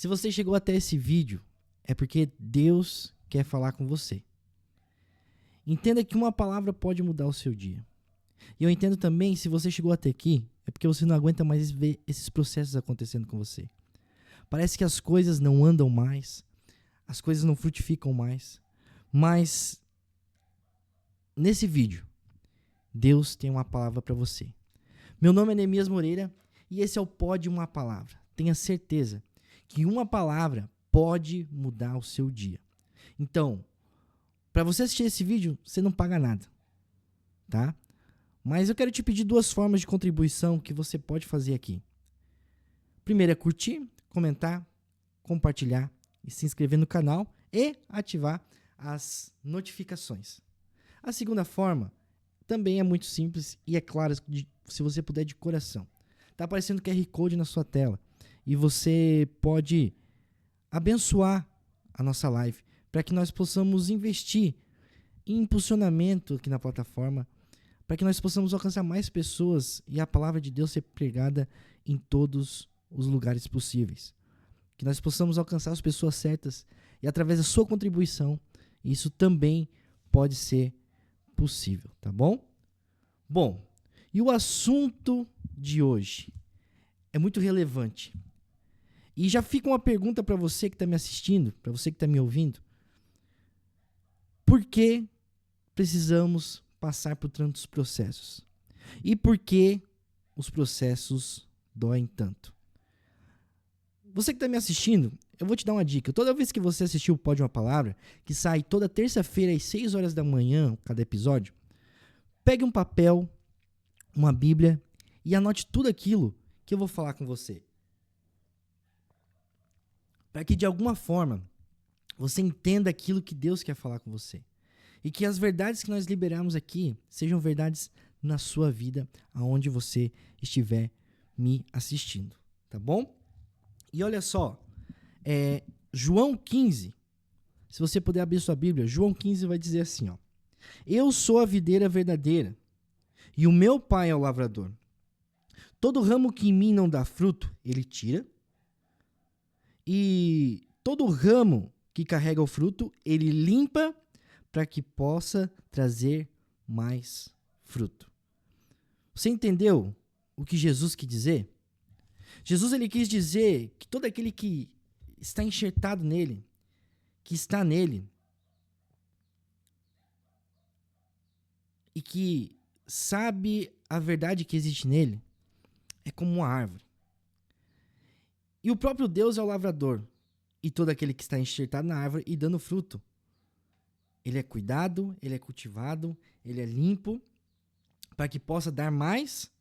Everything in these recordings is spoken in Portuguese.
Se você chegou até esse vídeo, é porque Deus quer falar com você. Entenda que uma palavra pode mudar o seu dia. E eu entendo também, se você chegou até aqui, é porque você não aguenta mais ver esses processos acontecendo com você. Parece que as coisas não andam mais, as coisas não frutificam mais. Mas, nesse vídeo, Deus tem uma palavra para você. Meu nome é Neemias Moreira e esse é o Pode Uma Palavra. Tenha certeza que uma palavra pode mudar o seu dia. Então, para você assistir esse vídeo, você não paga nada, tá? Mas eu quero te pedir 2 formas de contribuição que você pode fazer aqui. Primeiro é curtir, comentar, compartilhar e se inscrever no canal e ativar as notificações. A segunda forma também é muito simples e é claro, se você puder de coração. Está aparecendo o QR Code na sua tela e você pode abençoar a nossa live para que nós possamos investir em impulsionamento aqui na plataforma, para que nós possamos alcançar mais pessoas e a palavra de Deus ser pregada em todos os lugares possíveis. Que nós possamos alcançar as pessoas certas e através da sua contribuição, isso também pode ser possível, tá bom? Bom, e o assunto de hoje é muito relevante. E já fica uma pergunta para você que está me assistindo, para você que está me ouvindo. Por que precisamos passar por tantos processos? E por que os processos doem tanto? Você que está me assistindo, eu vou te dar uma dica. Toda vez que você assistir o Pode Uma Palavra, que sai toda terça-feira às 6 horas da manhã, cada episódio, pegue um papel, uma Bíblia e anote tudo aquilo que eu vou falar com você. Para que de alguma forma você entenda aquilo que Deus quer falar com você. E que as verdades que nós liberamos aqui sejam verdades na sua vida, aonde você estiver me assistindo. Tá bom? E olha só, João 15, se você puder abrir sua Bíblia, João 15 vai dizer assim, ó: Eu sou a videira verdadeira e o meu pai é o lavrador. Todo ramo que em mim não dá fruto, ele tira. E todo ramo que carrega o fruto, ele limpa para que possa trazer mais fruto. Você entendeu o que Jesus quis dizer? Jesus ele quis dizer que todo aquele que está enxertado nele, que está nele, e que sabe a verdade que existe nele, é como uma árvore. E o próprio Deus é o lavrador, e todo aquele que está enxertado na árvore e dando fruto. Ele é cuidado, ele é cultivado, ele é limpo, para que possa dar mais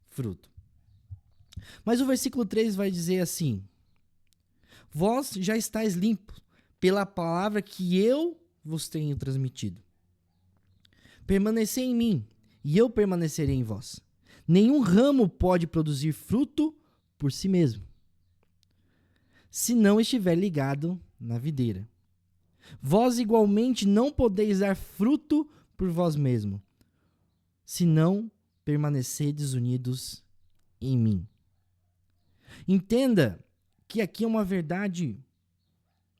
fruto. Mas o versículo 3 vai dizer assim: Vós já estáis limpos pela palavra que eu vos tenho transmitido. Permanecei em mim, e eu permanecerei em vós. Nenhum ramo pode produzir fruto por si mesmo, se não estiver ligado na videira. Vós igualmente não podeis dar fruto por vós mesmo, se não permanecerdes unidos em mim. Entenda que aqui é uma verdade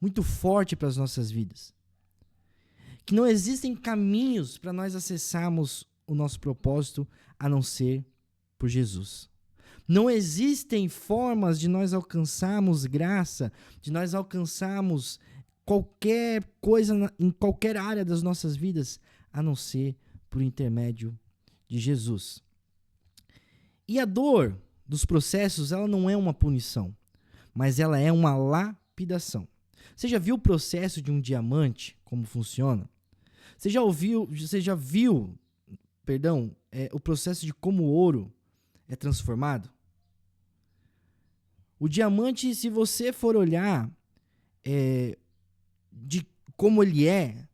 muito forte para as nossas vidas. Que não existem caminhos para nós acessarmos o nosso propósito a não ser por Jesus. Não existem formas de nós alcançarmos graça, de nós alcançarmos qualquer coisa em qualquer área das nossas vidas, a não ser por intermédio de Jesus. E a dor dos processos, ela não é uma punição, mas ela é uma lapidação. Você já viu o processo de um diamante, como funciona? Você já viu o processo de como o ouro é transformado? O diamante, se você for olhar de como ele é,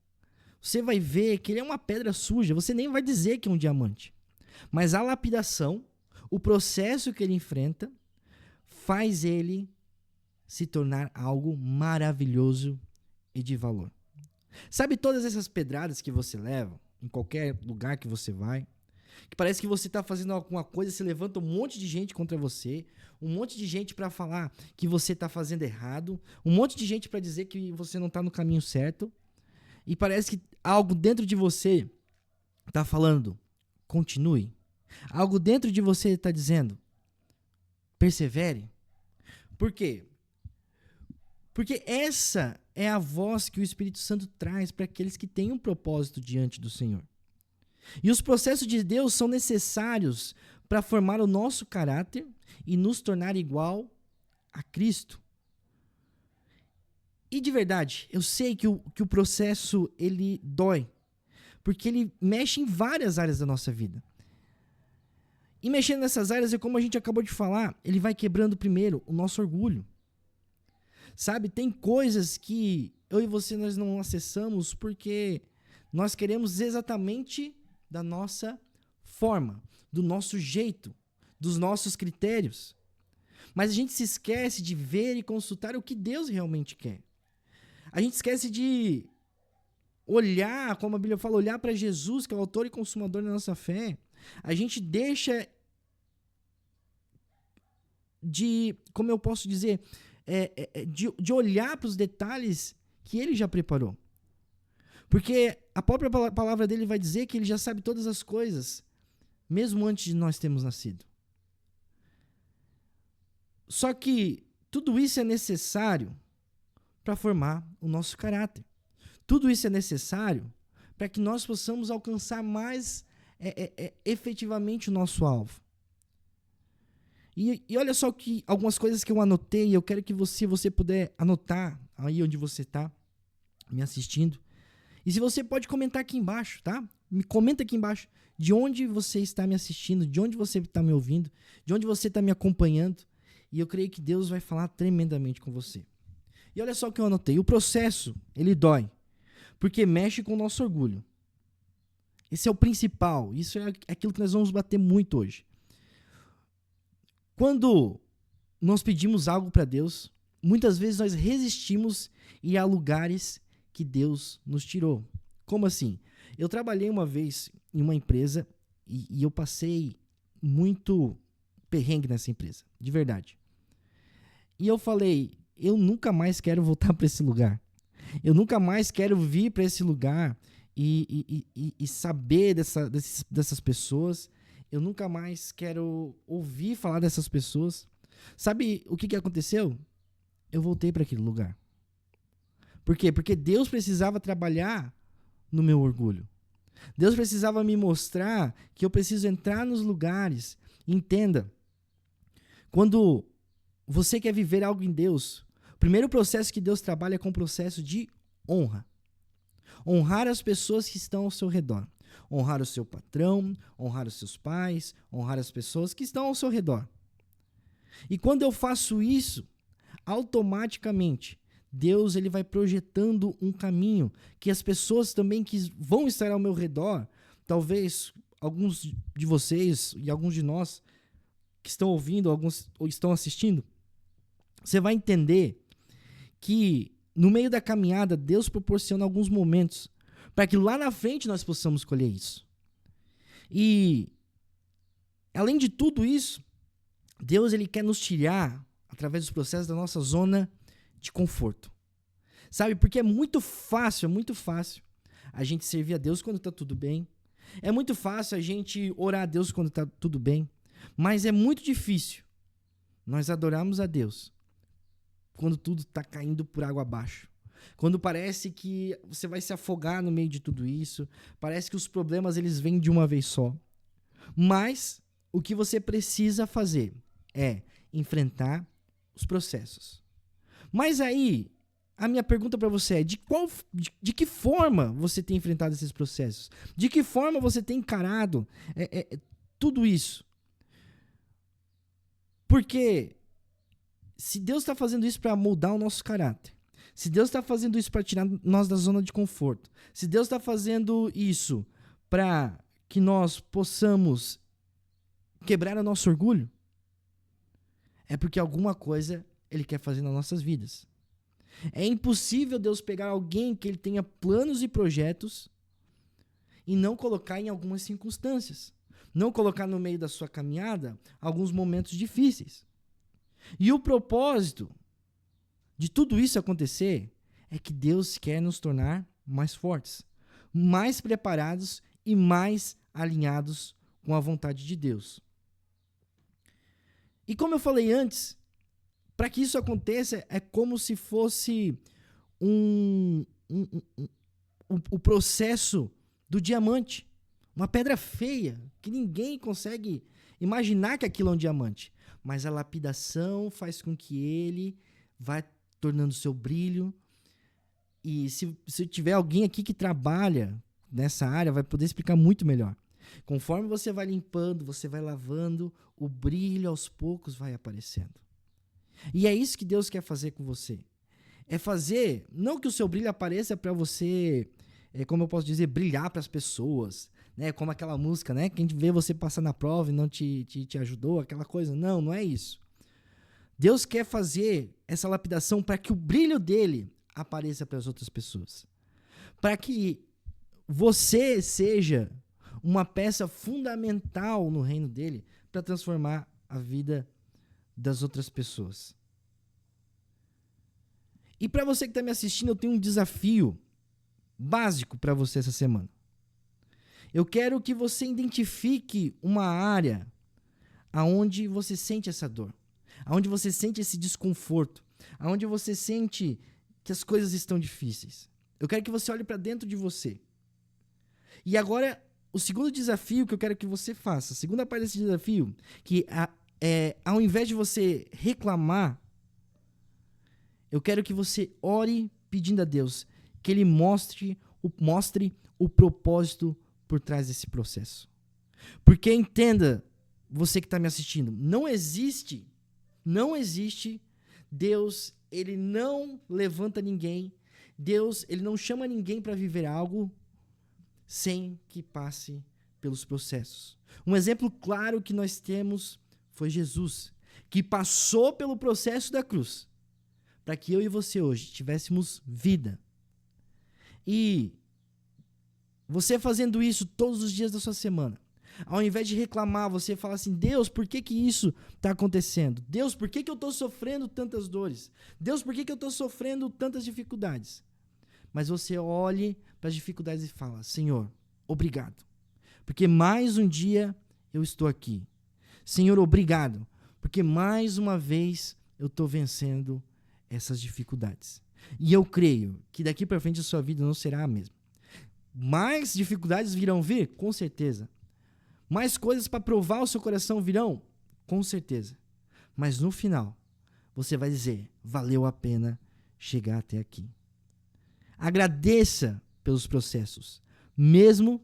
você vai ver que ele é uma pedra suja, você nem vai dizer que é um diamante. Mas a lapidação, o processo que ele enfrenta, faz ele se tornar algo maravilhoso e de valor. Sabe todas essas pedradas que você leva, em qualquer lugar que você vai? Que parece que você está fazendo alguma coisa, se levanta um monte de gente contra você, um monte de gente para falar que você está fazendo errado, um monte de gente para dizer que você não está no caminho certo, e parece que algo dentro de você está falando, continue. Algo dentro de você está dizendo, persevere. Por quê? Porque essa é a voz que o Espírito Santo traz para aqueles que têm um propósito diante do Senhor. E os processos de Deus são necessários para formar o nosso caráter e nos tornar igual a Cristo. E de verdade, eu sei que o processo ele dói, porque ele mexe em várias áreas da nossa vida. E mexendo nessas áreas, é como a gente acabou de falar, ele vai quebrando primeiro o nosso orgulho. Sabe, tem coisas que eu e você nós não acessamos porque nós queremos exatamente da nossa forma, do nosso jeito, dos nossos critérios. Mas a gente se esquece de ver e consultar o que Deus realmente quer. A gente esquece de olhar, como a Bíblia fala, olhar para Jesus, que é o autor e consumador da nossa fé. A gente deixa de, como eu posso dizer, de olhar para os detalhes que ele já preparou. Porque a própria palavra dele vai dizer que ele já sabe todas as coisas, mesmo antes de nós termos nascido. Só que tudo isso é necessário para formar o nosso caráter. Tudo isso é necessário para que nós possamos alcançar mais efetivamente o nosso alvo. E olha só que algumas coisas que eu anotei, eu quero que você puder anotar aí onde você está me assistindo. E se você pode comentar aqui embaixo, tá? Me comenta aqui embaixo de onde você está me assistindo, de onde você está me ouvindo, de onde você está me acompanhando. E eu creio que Deus vai falar tremendamente com você. E olha só o que eu anotei. O processo, ele dói, porque mexe com o nosso orgulho. Esse é o principal. Isso é aquilo que nós vamos bater muito hoje. Quando nós pedimos algo para Deus, muitas vezes nós resistimos ir a lugares que Deus nos tirou. Como assim? Eu trabalhei uma vez em uma empresa e eu passei muito perrengue nessa empresa, de verdade. E eu falei, eu nunca mais quero voltar para esse lugar. Eu nunca mais quero vir para esse lugar e saber dessas pessoas. Eu nunca mais quero ouvir falar dessas pessoas. Sabe o que aconteceu? Eu voltei para aquele lugar. Por quê? Porque Deus precisava trabalhar no meu orgulho. Deus precisava me mostrar que eu preciso entrar nos lugares. Entenda, quando você quer viver algo em Deus, o primeiro processo que Deus trabalha é com o processo de honra. Honrar as pessoas que estão ao seu redor. Honrar o seu patrão, honrar os seus pais, honrar as pessoas que estão ao seu redor. E quando eu faço isso, automaticamente, Deus ele vai projetando um caminho que as pessoas também que vão estar ao meu redor, talvez alguns de vocês e alguns de nós que estão ouvindo, alguns ou estão assistindo, você vai entender que no meio da caminhada, Deus proporciona alguns momentos para que lá na frente nós possamos colher isso. E, além de tudo isso, Deus ele quer nos tirar, através dos processos, da nossa zona de conforto. Sabe? Porque é muito fácil a gente servir a Deus quando está tudo bem. É muito fácil a gente orar a Deus quando está tudo bem. Mas é muito difícil nós adorarmos a Deus quando tudo está caindo por água abaixo. Quando parece que você vai se afogar no meio de tudo isso. Parece que os problemas eles vêm de uma vez só. Mas o que você precisa fazer é enfrentar os processos. Mas aí, a minha pergunta para você é, de que forma você tem enfrentado esses processos? De que forma você tem encarado tudo isso? Porque se Deus está fazendo isso para moldar o nosso caráter, se Deus está fazendo isso para tirar nós da zona de conforto, se Deus está fazendo isso para que nós possamos quebrar o nosso orgulho, é porque alguma coisa Ele quer fazer nas nossas vidas. É impossível Deus pegar alguém que Ele tenha planos e projetos e não colocar em algumas circunstâncias. não colocar no meio da sua caminhada alguns momentos difíceis. E o propósito de tudo isso acontecer é que Deus quer nos tornar mais fortes, mais preparados e mais alinhados com a vontade de Deus. E como eu falei antes, para que isso aconteça é como se fosse o processo do diamante. Uma pedra feia, que ninguém consegue imaginar que aquilo é um diamante. Mas a lapidação faz com que ele vá tornando seu brilho. E se tiver alguém aqui que trabalha nessa área, vai poder explicar muito melhor. Conforme você vai limpando, você vai lavando, o brilho aos poucos vai aparecendo. E é isso que Deus quer fazer com você. É fazer, não que o seu brilho apareça para você, como eu posso dizer, brilhar para as pessoas, né? Como aquela música, né? Quem vê você passar na prova e não te ajudou, aquela coisa. Não, não é isso. Deus quer fazer essa lapidação para que o brilho dele apareça para as outras pessoas. Para que você seja uma peça fundamental no reino dele para transformar a vida das outras pessoas. E para você que está me assistindo, eu tenho um desafio básico para você essa semana. Eu quero que você identifique uma área aonde você sente essa dor, aonde você sente esse desconforto, aonde você sente que as coisas estão difíceis. Eu quero que você olhe para dentro de você. E agora, o segundo desafio que eu quero que você faça, a segunda parte desse desafio, que ao invés de você reclamar, eu quero que você ore pedindo a Deus que Ele mostre o propósito por trás desse processo. Porque entenda, você que está me assistindo, não existe Deus, Ele não levanta ninguém, Deus, Ele não chama ninguém para viver algo sem que passe pelos processos. Um exemplo claro que nós temos foi Jesus, que passou pelo processo da cruz, para que eu e você hoje tivéssemos vida. E você fazendo isso todos os dias da sua semana, ao invés de reclamar, você fala assim: Deus, por que isso está acontecendo? Deus, por que eu estou sofrendo tantas dores? Deus, por que eu estou sofrendo tantas dificuldades? Mas você olhe para as dificuldades e fala: Senhor, obrigado, porque mais um dia eu estou aqui. Senhor, obrigado, porque mais uma vez eu estou vencendo essas dificuldades. E eu creio que daqui para frente a sua vida não será a mesma. Mais dificuldades virão vir? Com certeza. Mais coisas para provar o seu coração virão? Com certeza. Mas no final, você vai dizer: valeu a pena chegar até aqui. Agradeça pelos processos, mesmo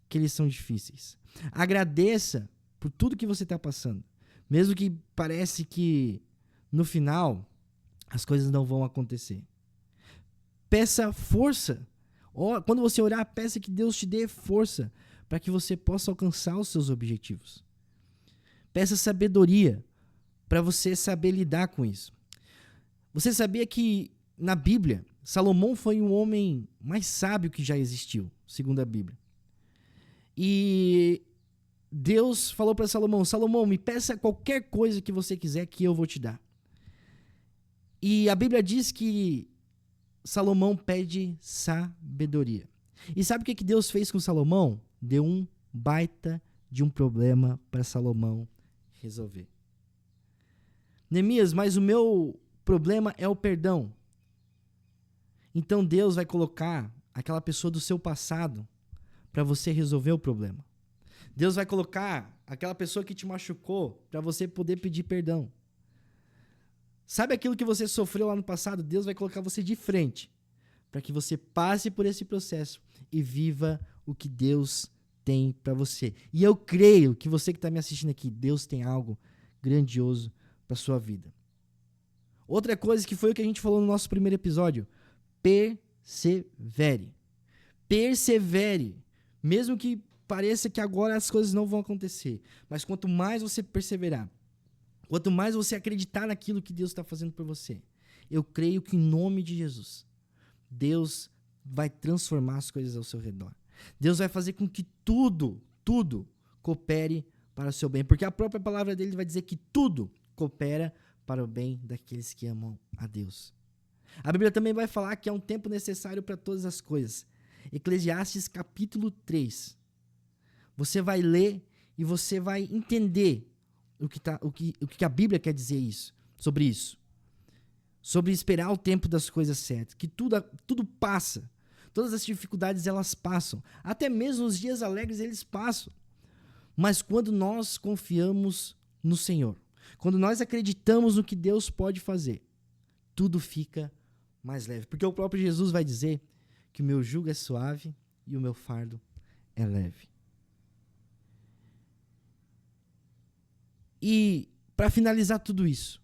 que eles são difíceis. Agradeça por tudo que você está passando, mesmo que parece que no final as coisas não vão acontecer. Peça força. Quando você orar, peça que Deus te dê força para que você possa alcançar os seus objetivos. Peça sabedoria para você saber lidar com isso. Você sabia que na Bíblia, Salomão foi o homem mais sábio que já existiu, segundo a Bíblia. E Deus falou para Salomão: Salomão, me peça qualquer coisa que você quiser que eu vou te dar. E a Bíblia diz que Salomão pede sabedoria. E sabe o que Deus fez com Salomão? Deu um baita de um problema para Salomão resolver. Neemias, mas o meu problema é o perdão. Então Deus vai colocar aquela pessoa do seu passado para você resolver o problema. Deus vai colocar aquela pessoa que te machucou para você poder pedir perdão. Sabe aquilo que você sofreu lá no passado? Deus vai colocar você de frente para que você passe por esse processo e viva o que Deus tem para você. E eu creio que você que está me assistindo aqui, Deus tem algo grandioso para sua vida. Outra coisa que foi o que a gente falou no nosso primeiro episódio: persevere. Persevere. Mesmo que pareça que agora as coisas não vão acontecer, mas quanto mais você perseverar, quanto mais você acreditar naquilo que Deus está fazendo por você, eu creio que em nome de Jesus, Deus vai transformar as coisas ao seu redor. Deus vai fazer com que tudo coopere para o seu bem. Porque a própria palavra dele vai dizer que tudo coopera para o bem daqueles que amam a Deus. A Bíblia também vai falar que há um tempo necessário para todas as coisas. Eclesiastes capítulo 3. Você vai ler e você vai entender o que a Bíblia quer dizer sobre isso. Sobre esperar o tempo das coisas certas. Que tudo passa. Todas as dificuldades elas passam. Até mesmo os dias alegres eles passam. Mas quando nós confiamos no Senhor, quando nós acreditamos no que Deus pode fazer, tudo fica mais leve. Porque o próprio Jesus vai dizer que o meu jugo é suave e o meu fardo é leve. E para finalizar tudo isso,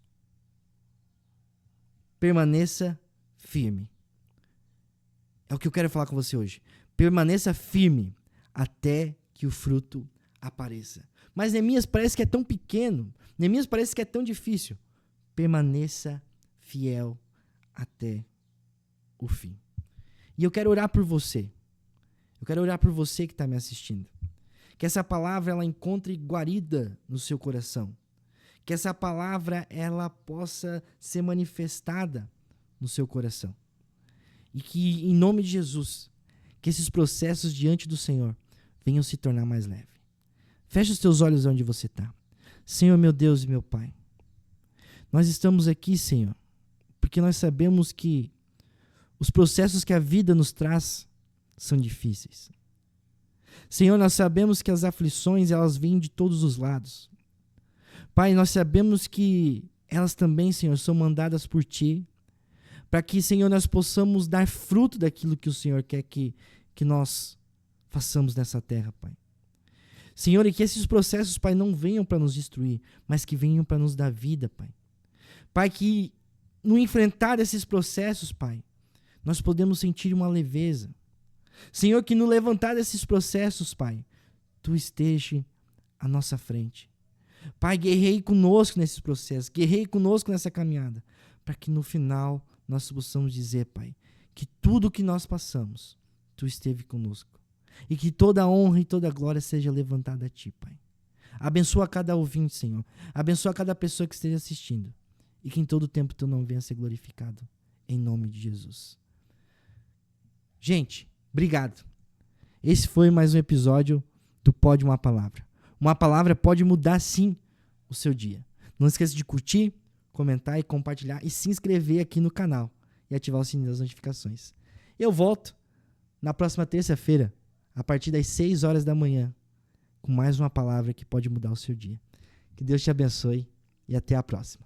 permaneça firme. É o que eu quero falar com você hoje. Permaneça firme até que o fruto apareça. Mas Neemias parece que é tão pequeno. Neemias parece que é tão difícil. Permaneça fiel até o fim. E eu quero orar por você. Eu quero orar por você que está me assistindo. Que essa palavra ela encontre guarida no seu coração. Que essa palavra ela possa ser manifestada no seu coração. E que, em nome de Jesus, que esses processos diante do Senhor venham se tornar mais leves. Feche os teus olhos onde você está. Senhor, meu Deus e meu Pai, nós estamos aqui, Senhor, porque nós sabemos que os processos que a vida nos traz são difíceis. Senhor, nós sabemos que as aflições, elas vêm de todos os lados. Pai, nós sabemos que elas também, Senhor, são mandadas por Ti, para que, Senhor, nós possamos dar fruto daquilo que o Senhor quer que nós façamos nessa terra, Pai. Senhor, e que esses processos, Pai, não venham para nos destruir, mas que venham para nos dar vida, Pai. Pai, que no enfrentar esses processos, Pai, nós podemos sentir uma leveza. Senhor, que no levantar desses processos, Pai, Tu esteja à nossa frente. Pai, guerreie conosco nesses processos, guerreie conosco nessa caminhada, para que no final nós possamos dizer, Pai, que tudo que nós passamos, Tu esteve conosco. E que toda a honra e toda a glória seja levantada a Ti, Pai. Abençoa cada ouvinte, Senhor. Abençoa cada pessoa que esteja assistindo. E que em todo tempo Teu nome venha a ser glorificado. Em nome de Jesus. Gente, obrigado. Esse foi mais um episódio do Pode Uma Palavra. Uma palavra pode mudar, sim, o seu dia. Não esqueça de curtir, comentar e compartilhar e se inscrever aqui no canal e ativar o sininho das notificações. Eu volto na próxima terça-feira, a partir das 6 horas da manhã, com mais uma palavra que pode mudar o seu dia. Que Deus te abençoe e até a próxima.